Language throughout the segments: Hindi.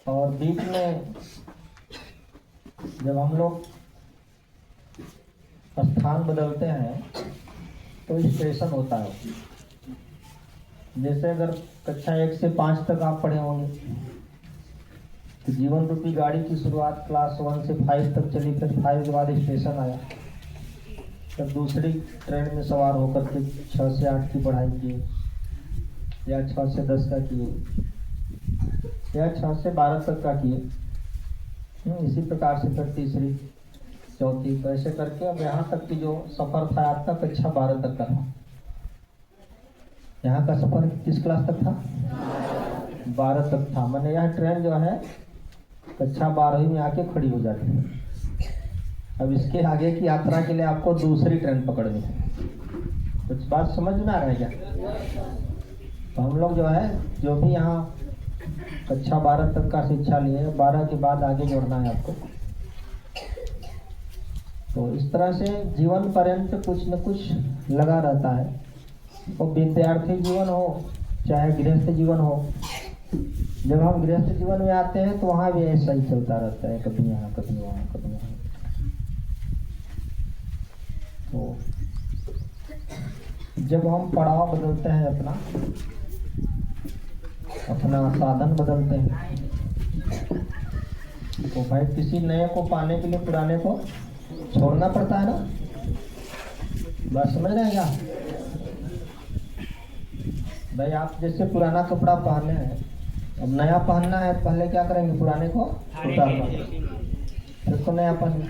और बीच में जब हम लोग स्थान बदलते हैं तो स्टेशन होता है। जैसे अगर कक्षा 1 से 5 तक आप पढ़े होंगे तो जीवन रूपी गाड़ी की शुरुआत क्लास 1 से 5 तक चली, फिर 5 के बाद स्टेशन आया, फिर दूसरी ट्रेन में सवार होकर के 6 से 8 की पढ़ाई किए, या 6 से 10 का किए, या 6 से 12 तक का किए। इसी प्रकार से फिर तीसरी चौथी, तो ऐसे करके अब यहाँ तक की जो सफ़र था आपका कक्षा 12 तक का था। यहाँ का सफ़र किस क्लास तक था? 12 तक था। मैंने यह ट्रेन जो है कक्षा 12वीं में आके खड़ी हो जाती है। अब इसके आगे की यात्रा के लिए आपको दूसरी ट्रेन पकड़नी है। कुछ बात समझ में आ रहा है क्या? तो हम लोग जो है जो भी यहाँ कक्षा 12 तक का शिक्षा लिए, 12 के बाद आगे जोड़ना है आपको। तो इस तरह से जीवन पर्यंत कुछ न कुछ लगा रहता है। वो विद्यार्थी जीवन हो चाहे गृहस्थ जीवन हो, जब हम गृहस्थ जीवन में आते हैं तो वहाँ भी ऐसा ही चलता रहता है, कभी यहाँ कभी वहाँ कभी वहाँ। तो जब हम पड़ाव बदलते हैं, अपना साधन बदलते हैं, तो भाई किसी नए को पाने के लिए पुराने को छोड़ना पड़ता है ना। बात समझ रहे हैं क्या? भाई आप जैसे पुराना कपड़ा पहने हैं, अब नया पहनना है, पहले क्या करेंगे? पुराने को उतारना, फिर को नया पहन।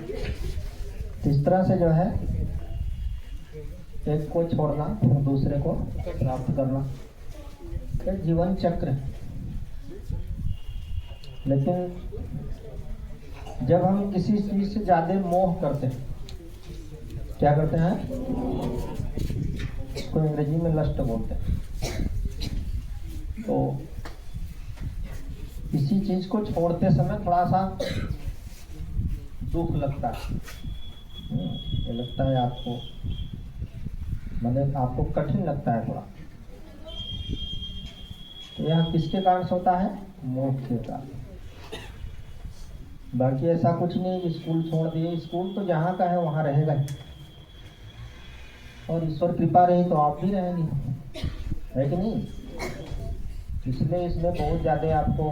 इस तरह से जो है एक को छोड़ना, दूसरे को प्राप्त करना, फिर जीवन चक्र। लेकिन जब हम किसी चीज से ज्यादा मोह करते हैं, क्या करते हैं? इसको अंग्रेजी में लस्ट बोलते हैं। तो किसी चीज को छोड़ते समय थोड़ा सा दुख लगता है। ये लगता है आपको, मतलब आपको कठिन लगता है थोड़ा। तो यह किसके कारण से होता है? मोह के कारण। बाकी ऐसा कुछ नहीं, स्कूल छोड़ दिए, स्कूल तो जहाँ का है वहाँ रहेगा ही, और ईश्वर कृपा रही तो आप भी रहेंगे, है कि नहीं? इसलिए इसमें बहुत ज़्यादा आपको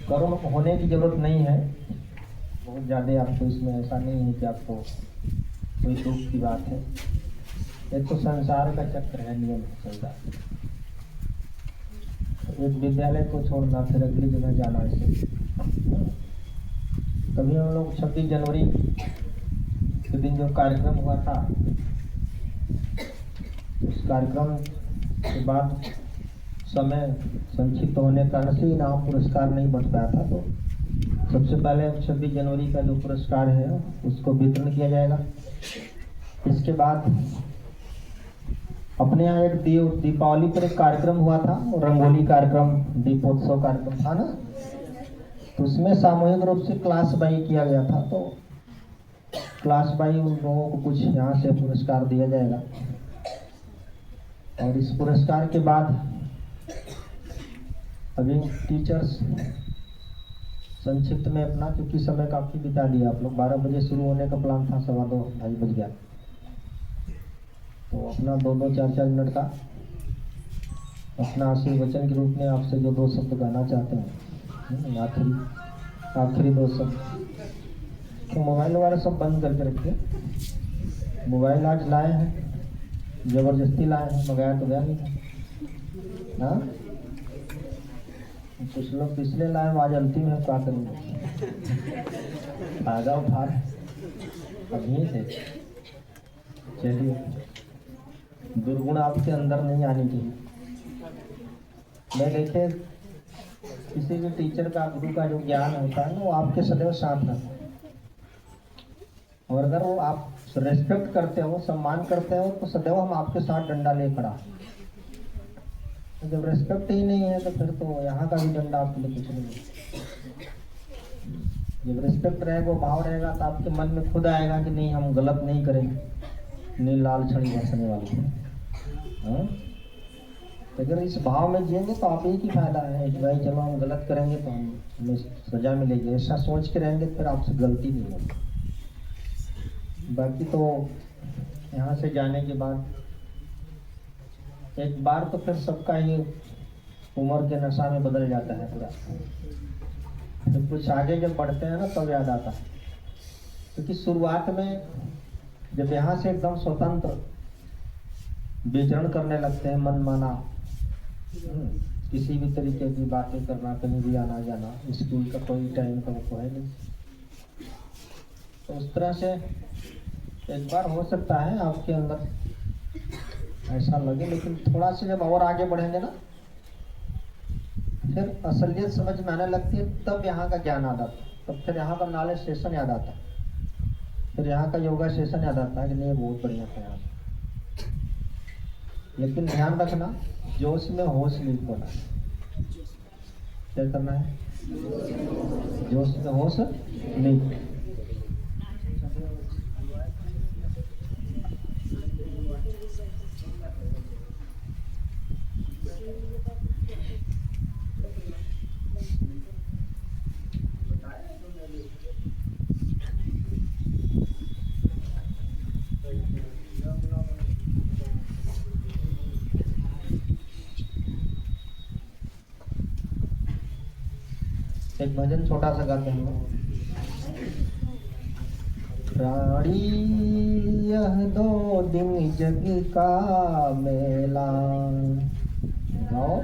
करुण होने की जरूरत नहीं है। बहुत ज़्यादा आपको इसमें ऐसा नहीं है कि आपको कोई दुख की बात है। ये तो संसार का चक्र है, नियम चलता है। एक विद्यालय को छोड़ना, फिर अगली जगह जाना। ऐसे कभी हम लोग 26 जनवरी के दिन जो कार्यक्रम हुआ था, उस कार्यक्रम के बाद समय संक्षिप्त होने के कारण से इनाम पुरस्कार नहीं बंट पाया था। तो सबसे पहले 26 जनवरी का जो पुरस्कार है उसको वितरण किया जाएगा। इसके बाद अपने यहाँ एक दीपावली पर एक कार्यक्रम हुआ था, रंगोली कार्यक्रम, दीपोत्सव कार्यक्रम था ना। तो उसमें सामूहिक रूप से क्लास बाई किया गया था। तो क्लास बाई उन लोगों को कुछ यहाँ से पुरस्कार दिया जाएगा। और इस पुरस्कार के बाद अभी टीचर्स संक्षिप्त में अपना, क्योंकि समय काफ़ी बिता दिया आप लोग, 12 बजे शुरू होने का प्लान था, 2:15 बज गया। तो अपना 2-2, 4-4 मिनट का अपना आशीर्वचन के रूप में आपसे जो 2 शब्द गाना चाहते हैं, आखिरी 2 शब्द। तो मोबाइल वगैरह सब बंद करके रखिए। मोबाइल आज लाए हैं, जबरदस्ती लाए हैं, मंगाया तो गया नहीं था। हाँ, कुछ लोग पिछले लाए, आज अंतिम है, क्या करेंगे? फायदा उठा अभी से। चलिए, दुर्गुण आपके अंदर नहीं आनी चाहिए। मैं देखे किसी भी टीचर का, गुरु का जो ज्ञान होता है ना, वो आपके सदैव साथ रहता है। और अगर वो आप रेस्पेक्ट करते हो, सम्मान करते हो, तो सदैव हम आपके साथ डंडा ले खड़ा। जब रेस्पेक्ट ही नहीं है तो फिर तो यहाँ का भी डंडा आपके लिए कुछ नहीं है। जब रेस्पेक्ट रहेगा, भाव रहेगा, तो आपके मन में खुद आएगा कि नहीं, हम गलत नहीं करेंगे, नहीं लाल छड़ी बरसने वाली है। अगर इस भाव में जिएंगे तो आप ही की फायदा है कि भाई चलो हम गलत करेंगे तो हमें सजा मिलेगी, ऐसा सोच के रहेंगे तो फिर आपसे गलती नहीं होगी। बाकी तो यहाँ से जाने के बाद एक बार तो फिर सबका ही उम्र के नशा में बदल जाता है पूरा। जब कुछ आगे जब बढ़ते हैं ना तब याद आता है, क्योंकि शुरुआत में जब यहाँ से एकदम स्वतंत्र विचरण करने लगते हैं, मन माना, किसी भी तरीके की बातें करना, कहीं भी आना जाना, स्कूल का कोई टाइम का वो है नहीं, तो उस तरह से एक बार हो सकता है आपके अंदर ऐसा लगे, लेकिन थोड़ा सा जब और आगे बढ़ेंगे ना फिर असलियत समझ में आने लगती है, तब यहाँ का ज्ञान याद आता है, तब फिर यहाँ का नॉलेज सेशन याद आता है, फिर यहाँ का योगा सेशन याद आता है कि नहीं बहुत बढ़िया था यहाँ। लेकिन ध्यान रखना, जोश में होश नहीं खोना। क्या करना है? जोश में होश नहीं। एक भजन छोटा सा गाते हैं। प्राणी यह 2 दिन जग का मेला, गाओ।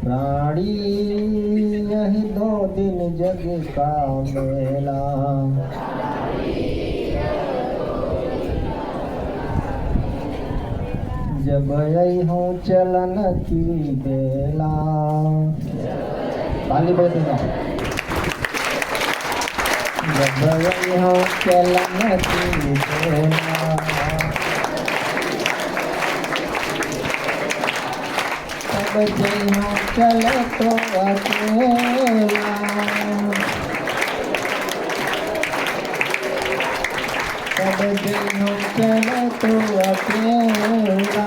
प्राणी यह 2 दिन जग का मेला, जब अइहूँ चलन की बेला। ताली बजाओ। जब अइहूँ चलन की बेला, तब जइहूँ चल तो अकेला, तब जइहूँ चल तो अकेला।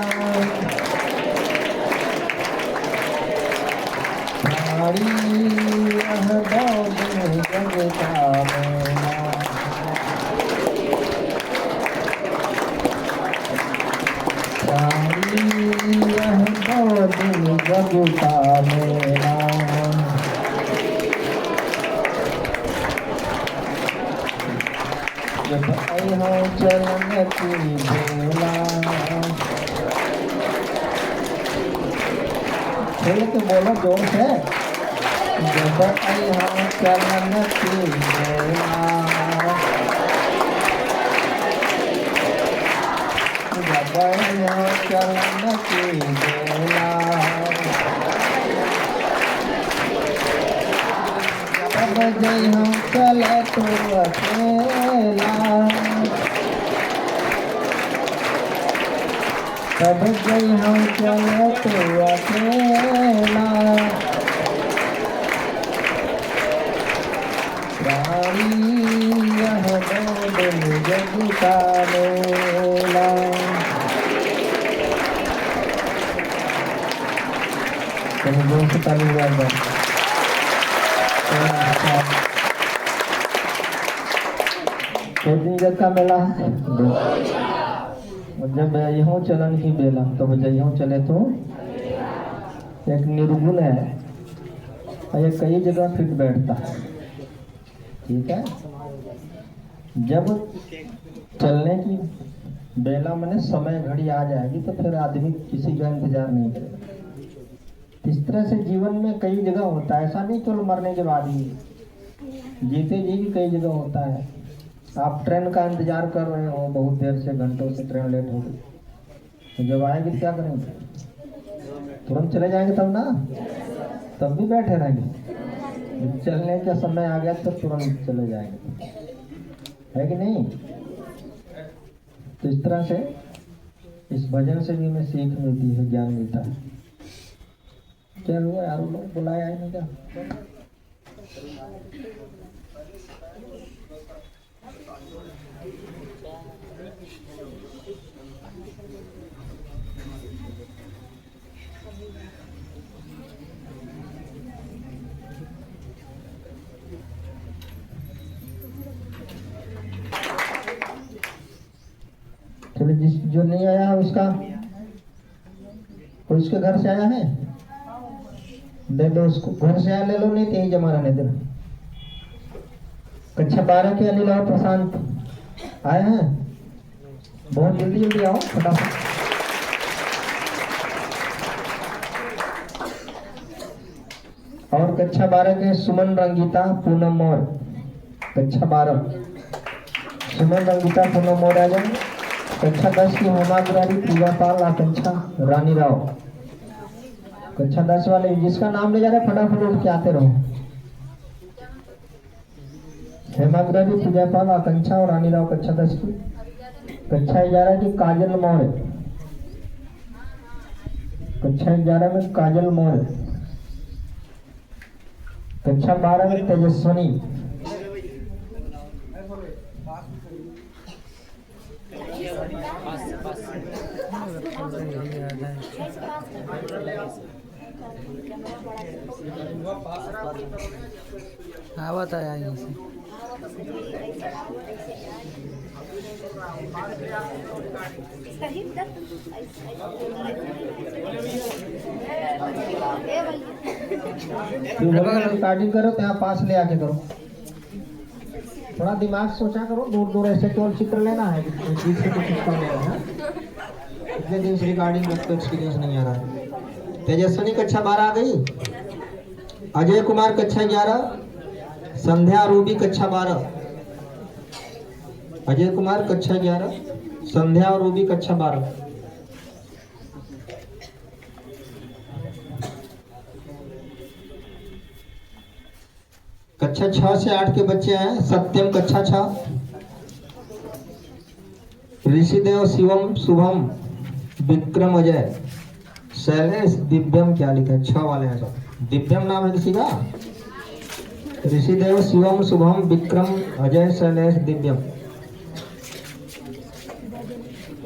प्राणी यह 2 दिन जग का मेला, प्राणी यह 2 दिन जग का मेला, जब अइहूँ चलन की बेला। खेल के बोलो जोर से। जब अइहूँ चलन की बेला, जब अइहूँ चलन की बेला, तब जइहूँ चल तो अकेला, तब जइहूँ चल तो अकेला। प्राणी यह 2 दिन जग का मेला। कहीं जोर से ताली बजाओ। तो दिन जग का मेला, जब अइहूँ चलन की बेला, तब जइहूँ चले तो। एक निर्गुण है, ये कई जगह फिट बैठता है, ठीक है। जब चलने की बेला माने समय घड़ी आ जाएगी तो फिर आदमी किसी का इंतजार नहीं करेगा। इस तरह से जीवन में कई जगह होता है, ऐसा नहीं केवल मरने के बाद ही, जीते जी भी कई जगह होता है। आप ट्रेन का इंतजार कर रहे हो, बहुत देर से, घंटों से ट्रेन लेट हो गई, तो जब आएगी क्या करेंगे? तुरंत चले जाएंगे तब ना, तब भी बैठे रहेंगे। चलने का समय आ गया तो तुरंत चले जाएंगे, है कि नहीं? तो इस तरह से इस भजन से भी हमें सीख मिलती है, ज्ञान मिलता है। क्या हुआ यार, लोग बुलाया है नहीं क्या? जो नहीं आया है उसका, कोई उसके घर से आया है, दे दो उसको, घर से आया ले लो, नहीं तो यही जमा रहने देना। कक्षा 12 के अनिल और प्रशांत आए हैं, बहुत जल्दी जल्दी आओ फटाफट। और कक्षा 12 के सुमन रंगीता पूनम मौर्य, कक्षा 12 सुमन रंगीता पूनम मौर्य आ जाएंगे। कक्षा 10 की हेमा गुरारी पूजा पाल आकांक्षा रानी राव, कक्षा 10 वाले जिसका नाम ले जा रहे फटाफट उठ के आते रहो। हेमा गुरारी पूजा पाल आकांक्षा और रानी राव कक्षा 10 की। कक्षा 11 की काजल मौर्य, कक्षा 11 में काजल मौर्य। कक्षा 12 में तेजस्वनी। आवत है यहीं से। रिकॉर्डिंग करो तो यहाँ पास ले आके करो, थोड़ा दिमाग सोचा करो, दूर दूर ऐसे केवल चित्र लेना है, बीच से कुछ इसका लेना है। इतने दिन से रिकॉर्डिंग का एक्सपीरियंस नहीं आ रहा है। तेजस्वनी कक्षा 12 आ गई। अजय कुमार कक्षा 11, संध्या रूबी कक्षा 12। अजय कुमार कक्षा 11, संध्या और रूबी कक्षा 12। कक्षा 6 से 8 के बच्चे हैं। सत्यम कक्षा 6, ऋषिदेव शिवम शुभम विक्रम अजय शैलेश दिव्यम, क्या लिखा है 6 वाले हैं सब, दिव्यम नाम है किसी का। ऋषिदेव शिवम शुभम विक्रम अजय शैलेश दिव्यम।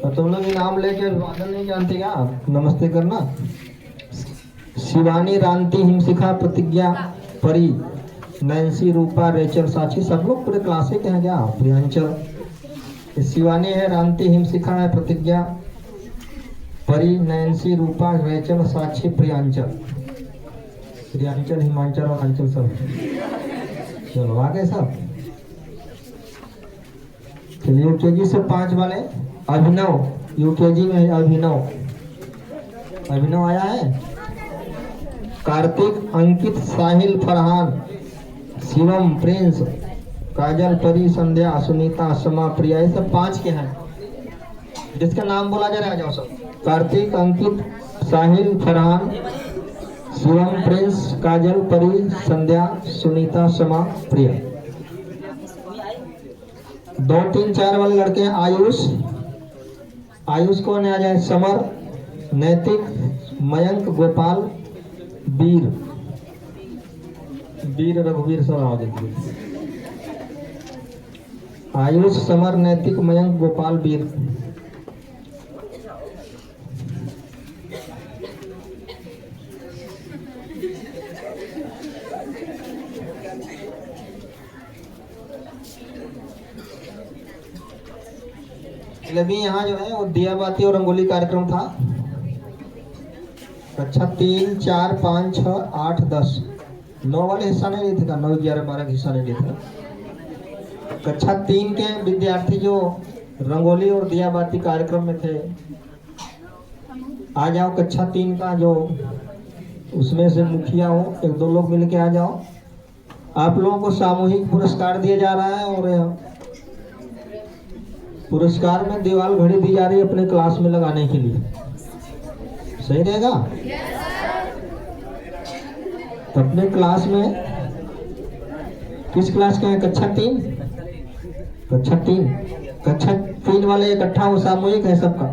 और तुम लोग नाम लेके बादल नहीं जानते क्या, नमस्ते करना। शिवानी रांति हिमशिखा प्रतिज्ञा परी नैन्सी रूपा रेचल साक्षी, सब लोग पूरे क्लासिक हैं क्या। प्रियांचल शिवानी है, रांति हिमशिखा है, प्रतिज्ञा परी नैन्सी रूपा रेचल साक्षी प्रियांचल, प्रियांचल हिमांचल और अंचल सब। चलो आगे सब। चलिए यूकेजी से 5 वाले अभिनव, यूकेजी में अभिनव, अभिनव आया है। कार्तिक अंकित साहिल फरहान शिवम प्रिंस काजल परी संध्या सुनीता समा प्रिया, ये सब 5 के हैं। जिसका नाम बोला जा रहा है आ जाओ सब। कार्तिक अंकित साहिल फरहान शिवम प्रिंस काजल परी संध्या सुनीता समा प्रिया। 2, 3, 4 वाले लड़के हैं। आयुष, आयुष कौन है आ जाए। समर नैतिक मयंक गोपाल वीर, वीर रघुवीर सब आ जाते। आयुष समर नैतिक मयंक गोपाल वीर। अभी यहाँ जो है वो दियाबाती और रंगोली कार्यक्रम था। कक्षा 3, 4, 5, 6, 8, 10, 9 वाले हिस्सा नहीं लिए थे का, 9, 11, 12 हिस्सा नहीं लिए थे। कक्षा 3 के विद्यार्थी जो रंगोली और दियाबाती कार्यक्रम में थे आ जाओ। कक्षा 3 का जो उसमें से मुखिया हो, 1-2 लोग मिलके आ जाओ। आप लोगों को सामूहिक पुरस्कार दिया जा रहा है और पुरस्कार में दीवार घड़ी दी जा रही है अपने क्लास में लगाने के लिए। सही रहेगा? तो अपने क्लास में किस क्लास के हैं? कक्षा 3, कक्षा 3, कक्षा 3 वाले इकट्ठा हो, सामूहिक है सबका।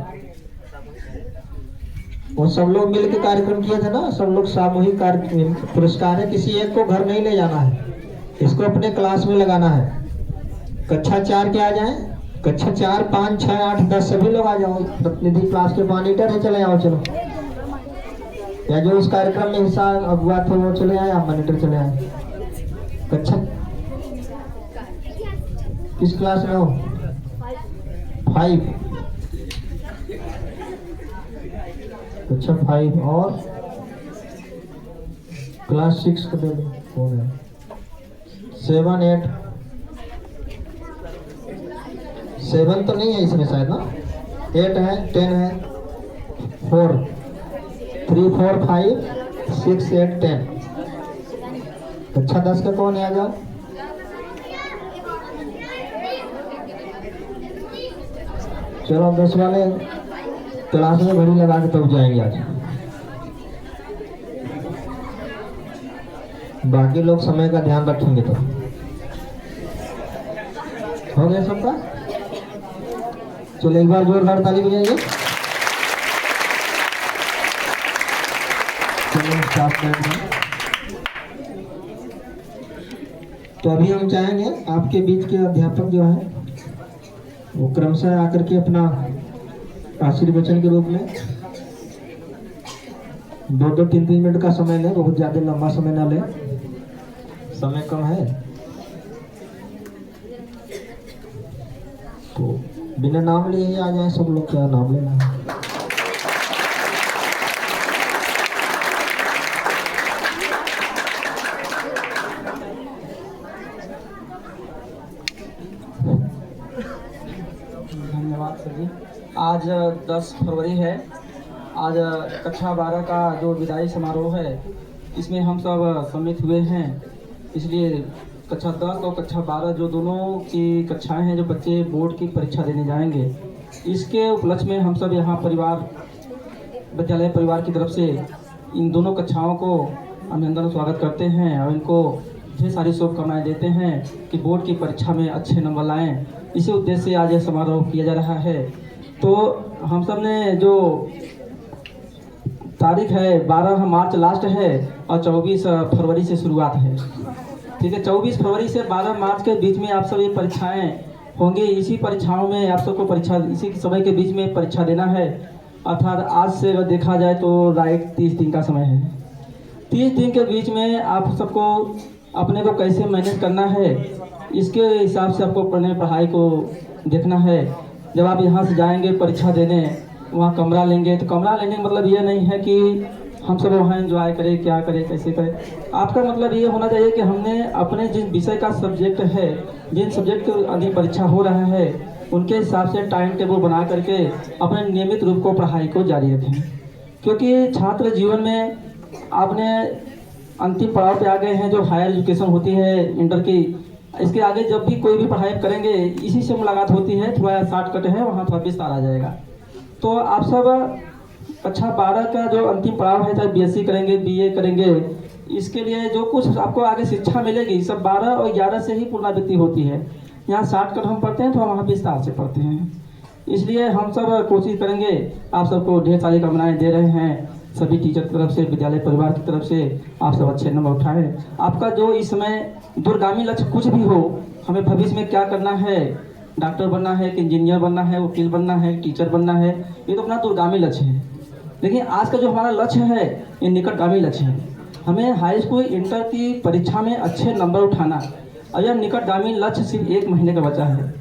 वो सब लोग मिलकर कार्यक्रम किए थे ना, सब लोग सामूहिक पुरस्कार है। किसी एक को घर नहीं ले जाना है, इसको अपने क्लास में लगाना है। कक्षा 4 के आ जाएं। कक्षा 4, 5, 6, 8, 10 सभी लोग आ जाओ। प्रतिनिधि क्लास के मॉनिटर है, चले आओ। चलो, या जो उस कार्यक्रम में हिस्सा अगुआ थे वो चले आए, आप मॉनिटर चले आए। कक्षा किस क्लास में हो? 5। अच्छा 5 और क्लास 6 का दे दो कौन है 7 8 7 तो नहीं है इसमें शायद ना 8 है 10 है 4 3 4 5 6 8 10 अच्छा 10 का कौन है आ जाओ चलो 10 वाले क्लास में घड़ी लगा के तब जाएंगे आज बाकी लोग समय का ध्यान रखेंगे तो हो गया सबका चलो एक बार जोरदार ताली बजाइए चलो स्टाफ में तो अभी हम चाहेंगे आपके बीच के अध्यापक जो है वो क्रमशः आकर के अपना आशीर्वचन के रूप में 2-3 मिनट का समय लें बहुत ज़्यादा लंबा समय ना लें समय कम है तो बिना नाम लिए ही आ जाए सब लोग क्या नाम लेना है धन्यवाद सर जी। आज 10 फरवरी है। आज कक्षा 12 का जो विदाई समारोह है इसमें हम सब सम्मिलित हुए हैं। इसलिए कक्षा 10 और कक्षा 12 जो दोनों की कक्षाएं हैं जो बच्चे बोर्ड की परीक्षा देने जाएंगे इसके उपलक्ष्य में हम सब यहाँ विद्यालय परिवार की तरफ से इन दोनों कक्षाओं को अभिनंदन स्वागत करते हैं और इनको ढेर सारी शुभकामनाएं देते हैं कि बोर्ड की परीक्षा में अच्छे नंबर लाएं। इसी उद्देश्य से आज यह समारोह किया जा रहा है। तो हम सब ने जो तारीख है 12 मार्च लास्ट है और 24 फरवरी से शुरुआत है। ठीक है 24 फरवरी से 12 मार्च के बीच में आप सब ये परीक्षाएं होंगी। इसी परीक्षाओं में आप सबको परीक्षा इसी समय के बीच में परीक्षा देना है। अर्थात आज से अगर देखा जाए तो राइट 30 दिन का समय है। 30 दिन के बीच में आप सबको अपने को कैसे मैनेज करना है इसके हिसाब से आपको पढ़ाई को देखना है। जब आप यहाँ से जाएंगे परीक्षा देने वहाँ कमरा लेंगे तो कमरा लेने का मतलब ये नहीं है कि हम सब वहाँ एंजॉय करें क्या करें कैसे करें। आपका मतलब ये होना चाहिए कि हमने अपने जिस विषय का सब्जेक्ट है जिन सब्जेक्ट के अधिक परीक्षा हो रहा है उनके हिसाब से टाइम टेबल बना करके अपने नियमित रूप को पढ़ाई को जारी रखें। क्योंकि छात्र जीवन में आपने अंतिम पड़ाव पे आ गए हैं जो हायर एजुकेशन होती है इंटर की। इसके आगे जब भी कोई भी पढ़ाई करेंगे इसी से मुलाकात होती है। थोड़ा शॉर्टकट है वहाँ थोड़ा विस्तार आ जाएगा। तो आप सब कक्षा 12 का जो अंतिम पड़ाव है चाहे बीएससी करेंगे बीए करेंगे इसके लिए जो कुछ आपको आगे शिक्षा मिलेगी सब 12 और 11 से ही पुनरावृत्ति होती है। यहाँ शॉर्टकट हम पढ़ते हैं तो हम वहाँ विस्तार से पढ़ते हैं। इसलिए हम सब कोशिश करेंगे आप सबको ढेर सारी कामनाएं दे रहे हैं सभी टीचर की तरफ से विद्यालय परिवार की तरफ से आप सब अच्छे नंबर उठाएं। आपका जो इस समय दूरगामी लक्ष्य कुछ भी हो हमें भविष्य में क्या करना है डॉक्टर बनना है कि इंजीनियर बनना है वकील बनना है टीचर बनना है ये तो अपना दूरगामी लक्ष्य है। लेकिन आज का जो हमारा लक्ष्य है ये निकटगामी लक्ष्य है। हमें हाई स्कूल इंटर की परीक्षा में अच्छे नंबर उठाना और यह निकटगामी लक्ष्य सिर्फ 1 महीने का बचा है।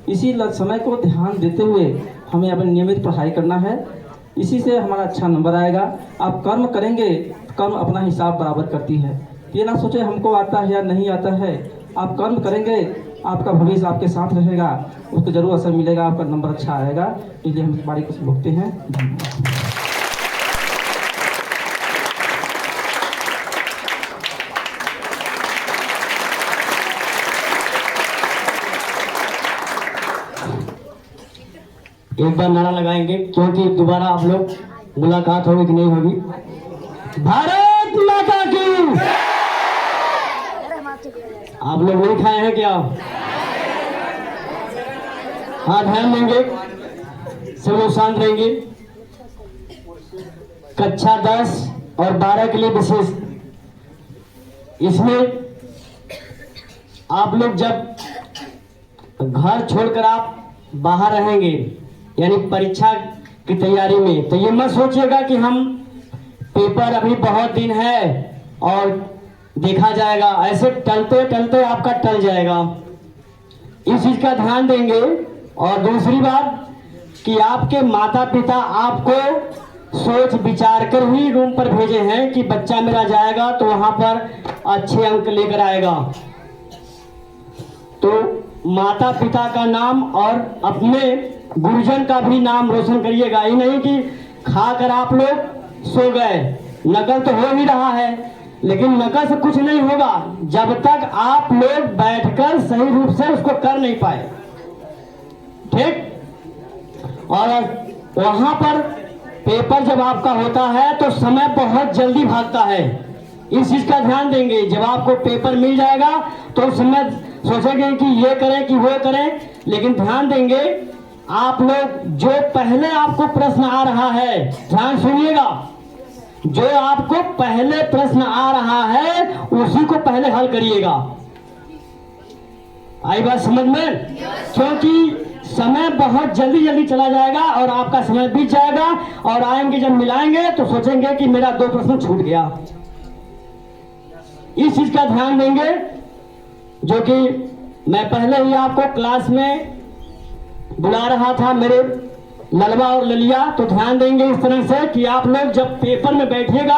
इसी समय को ध्यान देते हुए हमें अपनी नियमित पढ़ाई करना है। इसी से हमारा अच्छा नंबर आएगा। आप कर्म करेंगे कर्म अपना हिसाब बराबर करती है। ये ना सोचे हमको आता है या नहीं आता है। आप कर्म करेंगे आपका भविष्य आपके साथ रहेगा उसको जरूर असर मिलेगा आपका नंबर अच्छा आएगा। इसलिए हम इस बारी को भुगते हैं। धन्यवाद। एक बार नारा लगाएंगे क्योंकि दोबारा आप लोग मुलाकात होगी कि नहीं होगी। भारत माता की। आप लोग नहीं खाए हैं क्या? हाँ ध्यान देंगे सब लोग शांत रहेंगे। कक्षा 10 और 12 के लिए विशेष इसमें आप लोग जब घर छोड़कर आप बाहर रहेंगे यानी परीक्षा की तैयारी में तो ये मत सोचिएगा कि हम पेपर अभी बहुत दिन है और देखा जाएगा। ऐसे टलते टलते आपका टल जाएगा। इस चीज का ध्यान देंगे। और दूसरी बात कि आपके माता पिता आपको सोच विचार कर ही रूम पर भेजे हैं कि बच्चा मेरा जाएगा तो वहां पर अच्छे अंक लेकर आएगा। तो माता पिता का नाम और अपने गुरुजन का भी नाम रोशन करिएगा। ये नहीं कि खाकर आप लोग सो गए। नकल तो हो ही रहा है, लेकिन नकल से कुछ नहीं होगा जब तक आप लोग बैठकर सही रूप से उसको कर नहीं पाए। ठीक। और वहां पर पेपर जब आपका होता है तो समय बहुत जल्दी भागता है, इस चीज का ध्यान देंगे। जब आपको पेपर मिल जाएगा तो उस समय सोचेंगे कि ये करें कि वो करें, लेकिन ध्यान देंगे आप लोग जो पहले आपको प्रश्न आ रहा है, ध्यान सुनिएगा, जो आपको पहले प्रश्न आ रहा है उसी को पहले हल करिएगा। आई बात समझ में? क्योंकि समय बहुत जल्दी जल्दी चला जाएगा और आपका समय बीत जाएगा और आएंगे जब मिलाएंगे तो सोचेंगे कि मेरा 2 प्रश्न छूट गया। इस चीज का ध्यान देंगे, जो कि मैं पहले ही आपको क्लास में बुला रहा था मेरे ललवा और ललिया। तो ध्यान देंगे इस तरह से कि आप लोग जब पेपर में बैठिएगा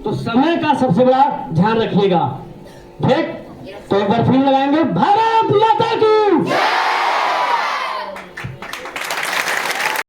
तो समय का सबसे बड़ा ध्यान रखिएगा। ठीक। तो एक बार फिर लगाएंगे, भारत माता की।